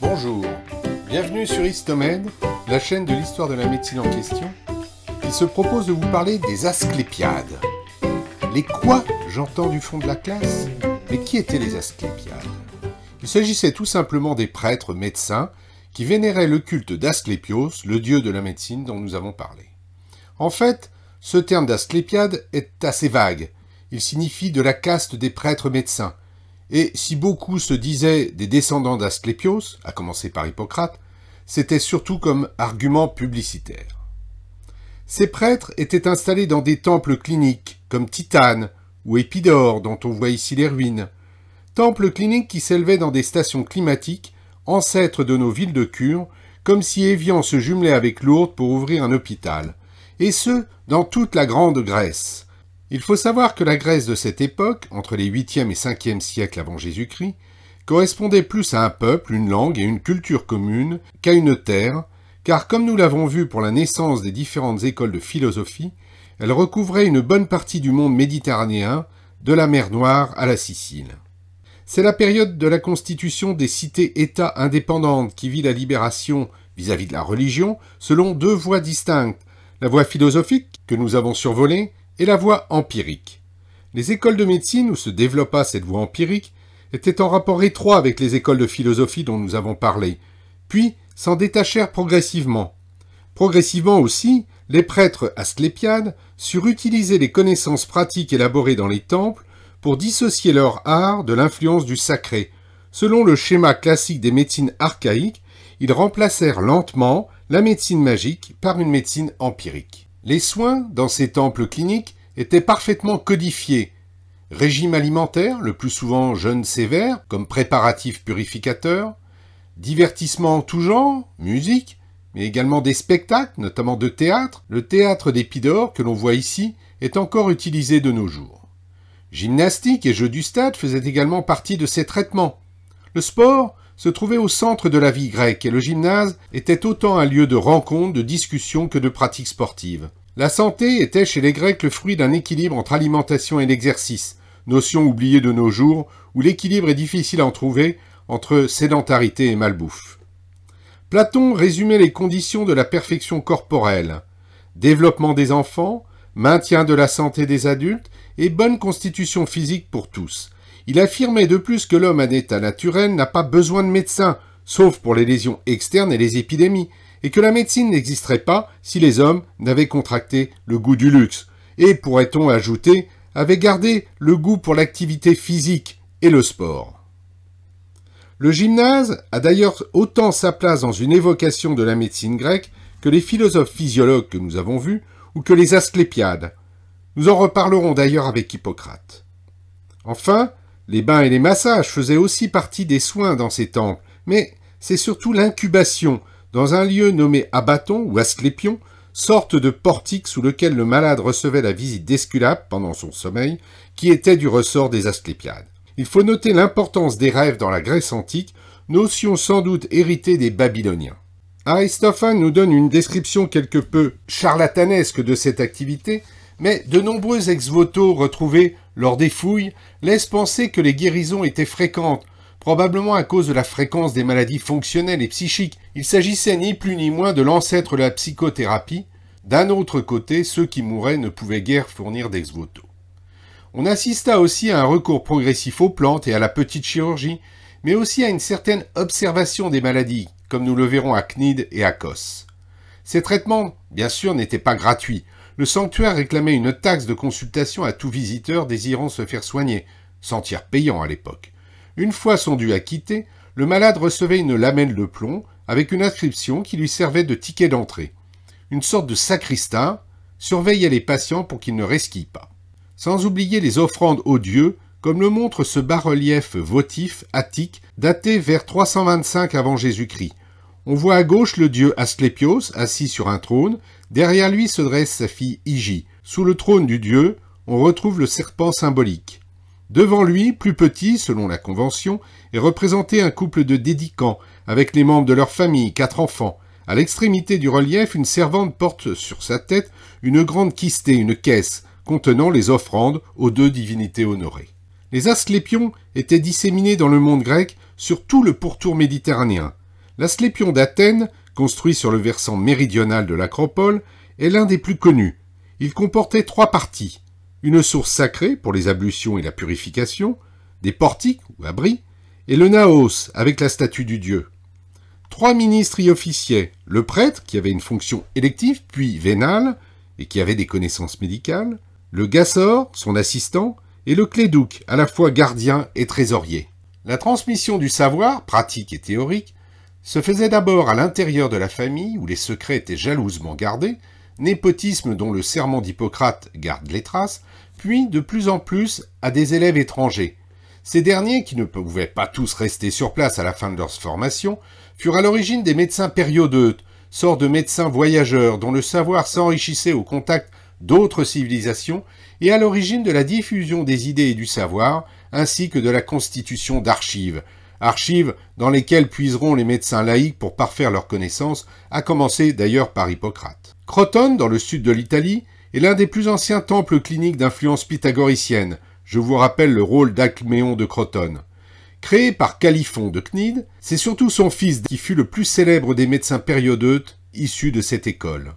Bonjour, bienvenue sur Histomed, la chaîne de l'histoire de la médecine en question, qui se propose de vous parler des Asclépiades. Les quoi, j'entends du fond de la classe? Mais qui étaient les Asclépiades? Il s'agissait tout simplement des prêtres médecins qui vénéraient le culte d'Asclépios, le dieu de la médecine dont nous avons parlé. En fait, ce terme d'Asclépiade est assez vague. Il signifie de la caste des prêtres médecins. Et si beaucoup se disaient des descendants d'Asclépios, à commencer par Hippocrate, c'était surtout comme argument publicitaire. Ces prêtres étaient installés dans des temples cliniques, comme Titane ou Épidore, dont on voit ici les ruines. Temples cliniques qui s'élevaient dans des stations climatiques, ancêtres de nos villes de cure, comme si Évian se jumelait avec Lourdes pour ouvrir un hôpital. Et ce, dans toute la grande Grèce. Il faut savoir que la Grèce de cette époque, entre les 8e et 5e siècles avant Jésus-Christ, correspondait plus à un peuple, une langue et une culture commune qu'à une terre, car comme nous l'avons vu pour la naissance des différentes écoles de philosophie, elle recouvrait une bonne partie du monde méditerranéen, de la mer Noire à la Sicile. C'est la période de la constitution des cités-États indépendantes qui vit la libération vis-à-vis de la religion selon deux voies distinctes, la voie philosophique que nous avons survolée et la voie empirique. Les écoles de médecine où se développa cette voie empirique étaient en rapport étroit avec les écoles de philosophie dont nous avons parlé, puis s'en détachèrent progressivement. Progressivement aussi, les prêtres asclépiades surent utiliser les connaissances pratiques élaborées dans les temples pour dissocier leur art de l'influence du sacré. Selon le schéma classique des médecines archaïques, ils remplacèrent lentement la médecine magique par une médecine empirique. Les soins, dans ces temples cliniques, étaient parfaitement codifiés. Régime alimentaire, le plus souvent jeûne sévère, comme préparatif purificateur, divertissement en tout genre, musique, mais également des spectacles, notamment de théâtre. Le théâtre d'Épidore, que l'on voit ici, est encore utilisé de nos jours. Gymnastique et jeux du stade faisaient également partie de ces traitements. Le sport se trouvait au centre de la vie grecque et le gymnase était autant un lieu de rencontre, de discussion que de pratique sportive. La santé était chez les Grecs le fruit d'un équilibre entre alimentation et l'exercice, notion oubliée de nos jours où l'équilibre est difficile à en trouver entre sédentarité et malbouffe. Platon résumait les conditions de la perfection corporelle, développement des enfants, maintien de la santé des adultes et bonne constitution physique pour tous. Il affirmait de plus que l'homme à état naturel n'a pas besoin de médecin, sauf pour les lésions externes et les épidémies, et que la médecine n'existerait pas si les hommes n'avaient contracté le goût du luxe, et, pourrait-on ajouter, avaient gardé le goût pour l'activité physique et le sport. Le gymnase a d'ailleurs autant sa place dans une évocation de la médecine grecque que les philosophes physiologues que nous avons vus, ou que les Asclépiades. Nous en reparlerons d'ailleurs avec Hippocrate. Enfin, les bains et les massages faisaient aussi partie des soins dans ces temples, mais c'est surtout l'incubation, dans un lieu nommé Abaton ou Asclépion, sorte de portique sous lequel le malade recevait la visite d'Esculape pendant son sommeil, qui était du ressort des Asclépiades. Il faut noter l'importance des rêves dans la Grèce antique, notion sans doute héritée des Babyloniens. Aristophane nous donne une description quelque peu charlatanesque de cette activité, mais de nombreux ex-voto retrouvés lors des fouilles laissent penser que les guérisons étaient fréquentes, probablement à cause de la fréquence des maladies fonctionnelles et psychiques. Il s'agissait ni plus ni moins de l'ancêtre de la psychothérapie. D'un autre côté, ceux qui mouraient ne pouvaient guère fournir d'ex-voto. On assista aussi à un recours progressif aux plantes et à la petite chirurgie, mais aussi à une certaine observation des maladies, comme nous le verrons à Cnide et à Cos. Ces traitements, bien sûr, n'étaient pas gratuits. Le sanctuaire réclamait une taxe de consultation à tout visiteur désirant se faire soigner, sans tiers payant à l'époque. Une fois son dû acquitté, le malade recevait une lamelle de plomb avec une inscription qui lui servait de ticket d'entrée. Une sorte de sacristain surveillait les patients pour qu'ils ne resquillent pas. Sans oublier les offrandes aux dieux, comme le montre ce bas-relief votif attique daté vers 325 avant Jésus-Christ. On voit à gauche le dieu Asclépios assis sur un trône, derrière lui se dresse sa fille Hygie. Sous le trône du dieu, on retrouve le serpent symbolique. Devant lui, plus petit, selon la convention, est représenté un couple de dédicants, avec les membres de leur famille, 4 enfants. À l'extrémité du relief, une servante porte sur sa tête une grande kystée, une caisse, contenant les offrandes aux 2 divinités honorées. Les Asclépions étaient disséminés dans le monde grec sur tout le pourtour méditerranéen. L'Asclépion d'Athènes, construit sur le versant méridional de l'acropole, est l'un des plus connus. Il comportait 3 parties. Une source sacrée pour les ablutions et la purification, des portiques ou abris, et le naos avec la statue du dieu. 3 ministres y officiaient, le prêtre qui avait une fonction élective puis vénale et qui avait des connaissances médicales, le gassor, son assistant, et le clédouque, à la fois gardien et trésorier. La transmission du savoir, pratique et théorique, se faisait d'abord à l'intérieur de la famille où les secrets étaient jalousement gardés, népotisme dont le serment d'Hippocrate garde les traces, puis de plus en plus à des élèves étrangers. Ces derniers, qui ne pouvaient pas tous rester sur place à la fin de leur formation, furent à l'origine des médecins périodeutes, sortes de médecins voyageurs dont le savoir s'enrichissait au contact d'autres civilisations et à l'origine de la diffusion des idées et du savoir, ainsi que de la constitution d'archives, archives dans lesquelles puiseront les médecins laïcs pour parfaire leurs connaissances, à commencer d'ailleurs par Hippocrate. Crotone, dans le sud de l'Italie, est l'un des plus anciens temples cliniques d'influence pythagoricienne. Je vous rappelle le rôle d'Alcméon de Crotone. Créé par Calliphon de Cnide, c'est surtout son fils qui fut le plus célèbre des médecins périodeutes issus de cette école.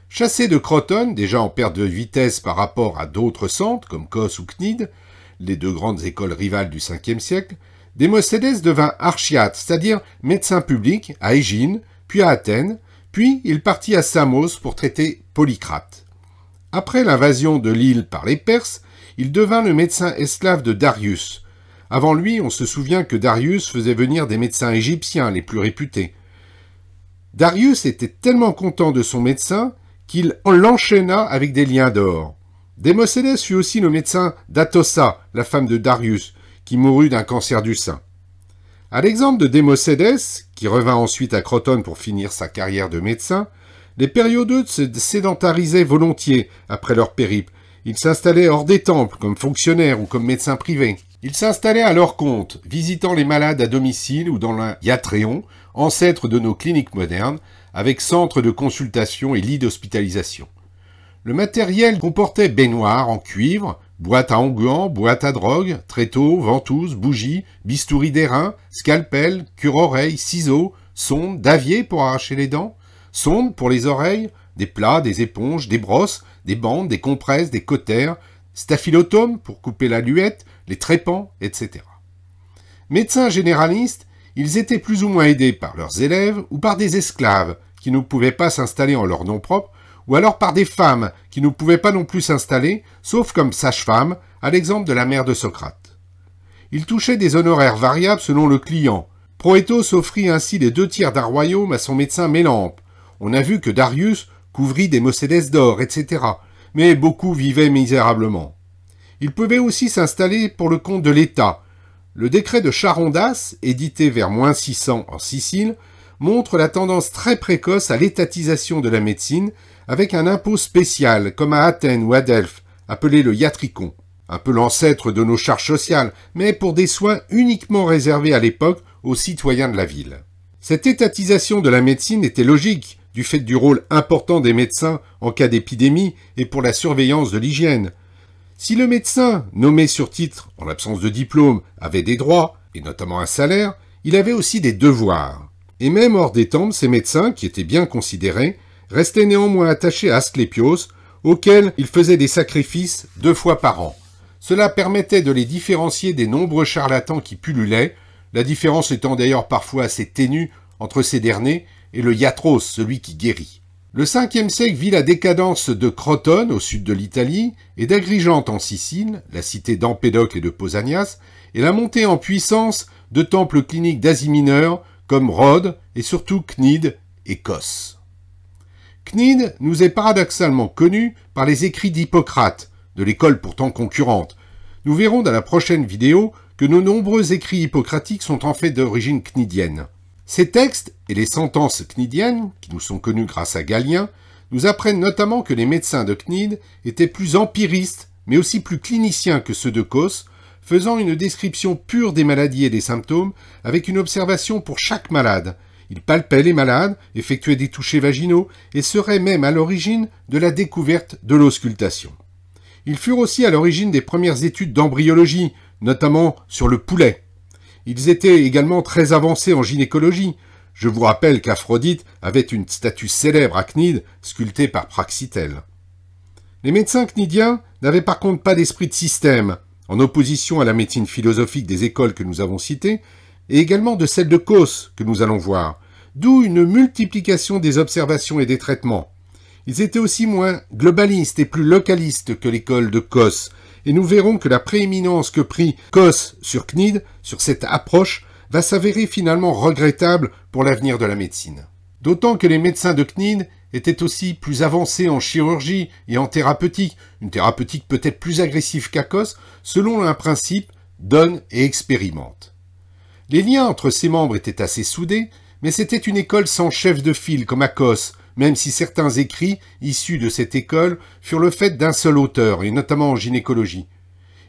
Chassé de Crotone, déjà en perte de vitesse par rapport à d'autres centres comme Cos ou Cnide, les 2 grandes écoles rivales du 5e siècle, Démocédès devint archiatre, c'est-à-dire médecin public, à Égine, puis à Athènes, puis il partit à Samos pour traiter Polycrate. Après l'invasion de l'île par les Perses, il devint le médecin esclave de Darius. Avant lui, on se souvient que Darius faisait venir des médecins égyptiens les plus réputés. Darius était tellement content de son médecin qu'il l'enchaîna avec des liens d'or. Démocédès fut aussi le médecin d'Atossa, la femme de Darius, qui mourut d'un cancer du sein. À l'exemple de Démocédès, qui revint ensuite à Crotone pour finir sa carrière de médecin, les périodeutes se sédentarisaient volontiers après leur périple. Ils s'installaient hors des temples, comme fonctionnaires ou comme médecins privés. Ils s'installaient à leur compte, visitant les malades à domicile ou dans un iatréon, ancêtre de nos cliniques modernes, avec centres de consultation et lits d'hospitalisation. Le matériel comportait baignoires en cuivre, boîte à onguents, boîte à drogue, tréteaux, ventouses, bougies, bistouri d'airain, scalpel, cure-oreilles, ciseaux, sondes, davier pour arracher les dents, sondes pour les oreilles, des plats, des éponges, des brosses, des bandes, des compresses, des cautères, staphylotomes pour couper la luette, les trépans, etc. Médecins généralistes, ils étaient plus ou moins aidés par leurs élèves ou par des esclaves qui ne pouvaient pas s'installer en leur nom propre, ou alors par des femmes qui ne pouvaient pas non plus s'installer, sauf comme sage-femme, à l'exemple de la mère de Socrate. Ils touchaient des honoraires variables selon le client. Proétos offrit ainsi les 2 tiers d'un royaume à son médecin Mélampe. On a vu que Darius couvrit Démocédès d'or, etc. Mais beaucoup vivaient misérablement. Ils pouvaient aussi s'installer pour le compte de l'État. Le décret de Charondas, édité vers -600 en Sicile, montre la tendance très précoce à l'étatisation de la médecine, avec un impôt spécial, comme à Athènes ou à Delphes, appelé le iatricon, un peu l'ancêtre de nos charges sociales, mais pour des soins uniquement réservés à l'époque aux citoyens de la ville. Cette étatisation de la médecine était logique, du fait du rôle important des médecins en cas d'épidémie et pour la surveillance de l'hygiène. Si le médecin, nommé sur titre, en l'absence de diplôme, avait des droits, et notamment un salaire, il avait aussi des devoirs. Et même hors des temples, ces médecins, qui étaient bien considérés, restaient néanmoins attachés à Asclépios, auquel ils faisaient des sacrifices 2 fois par an. Cela permettait de les différencier des nombreux charlatans qui pullulaient, la différence étant d'ailleurs parfois assez ténue entre ces derniers et le iatros, celui qui guérit. Le 5e siècle vit la décadence de Crotone, au sud de l'Italie, et d'Agrigente en Sicile, la cité d'Empédocle et de Pausanias, et la montée en puissance de temples cliniques d'Asie mineure, comme Rhodes et surtout Cnide et Cos. Cnide nous est paradoxalement connu par les écrits d'Hippocrate, de l'école pourtant concurrente. Nous verrons dans la prochaine vidéo que nos nombreux écrits hippocratiques sont en fait d'origine cnidienne. Ces textes et les sentences cnidiennes, qui nous sont connus grâce à Galien, nous apprennent notamment que les médecins de Cnide étaient plus empiristes, mais aussi plus cliniciens que ceux de Cos, faisant une description pure des maladies et des symptômes, avec une observation pour chaque malade. Ils palpaient les malades, effectuaient des touchés vaginaux, et seraient même à l'origine de la découverte de l'auscultation. Ils furent aussi à l'origine des premières études d'embryologie, notamment sur le poulet. Ils étaient également très avancés en gynécologie. Je vous rappelle qu'Aphrodite avait une statue célèbre à Cnide, sculptée par Praxitèle. Les médecins cnidiens n'avaient par contre pas d'esprit de système, en opposition à la médecine philosophique des écoles que nous avons citées, et également de celle de Cos que nous allons voir, d'où une multiplication des observations et des traitements. Ils étaient aussi moins globalistes et plus localistes que l'école de Cos, et nous verrons que la prééminence que prit Cos sur Cnide, sur cette approche, va s'avérer finalement regrettable pour l'avenir de la médecine. D'autant que les médecins de Cnide étaient aussi plus avancés en chirurgie et en thérapeutique, une thérapeutique peut-être plus agressive qu'à Cos, selon un principe « donne et expérimente ». Les liens entre ses membres étaient assez soudés, mais c'était une école sans chef de file comme à Cos, même si certains écrits issus de cette école furent le fait d'un seul auteur, et notamment en gynécologie.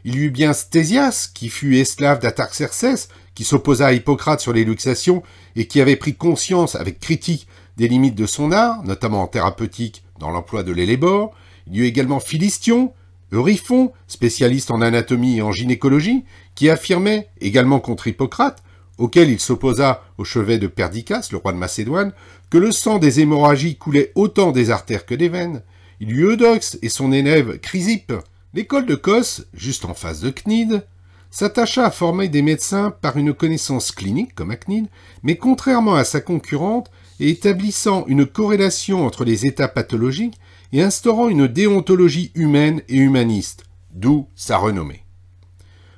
Il y eut bien Stésias, qui fut esclave d'Artaxerxès, qui s'opposa à Hippocrate sur les luxations et qui avait pris conscience avec critique des limites de son art, notamment en thérapeutique dans l'emploi de l'élébore. Il y eut également Philistion, Euryphon, spécialiste en anatomie et en gynécologie, qui affirmait, également contre Hippocrate, auquel il s'opposa au chevet de Perdiccas, le roi de Macédoine, que le sang des hémorragies coulait autant des artères que des veines. Il y eut Eudoxe et son élève Chrysippe. L'école de Cos, juste en face de Cnide, s'attacha à former des médecins par une connaissance clinique, comme à Cnide, mais contrairement à sa concurrente, et établissant une corrélation entre les états pathologiques et instaurant une déontologie humaine et humaniste, d'où sa renommée.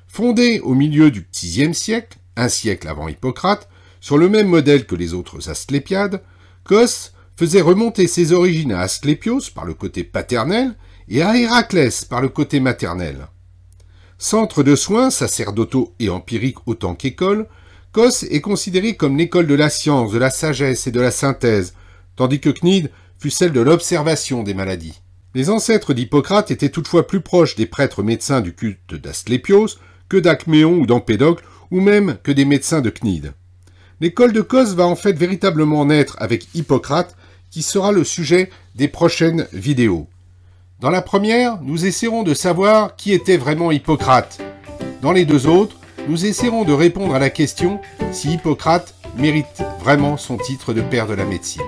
Fondée au milieu du VIe siècle, un siècle avant Hippocrate, sur le même modèle que les autres Asclépiades, Cos faisait remonter ses origines à Asclépios par le côté paternel et à Héraclès par le côté maternel. Centre de soins sacerdotaux et empiriques autant qu'école, Cos est considéré comme l'école de la science, de la sagesse et de la synthèse, tandis que Cnide fut celle de l'observation des maladies. Les ancêtres d'Hippocrate étaient toutefois plus proches des prêtres médecins du culte d'Asclépios que d'Alcméon ou d'Empédocle, ou même que des médecins de Cnide. L'école de Cos va en fait véritablement naître avec Hippocrate, qui sera le sujet des prochaines vidéos. Dans la première, nous essaierons de savoir qui était vraiment Hippocrate. Dans les deux autres, nous essaierons de répondre à la question si Hippocrate mérite vraiment son titre de père de la médecine.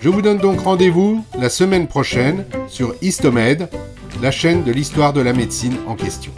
Je vous donne donc rendez-vous la semaine prochaine sur Histomed, la chaîne de l'histoire de la médecine en question.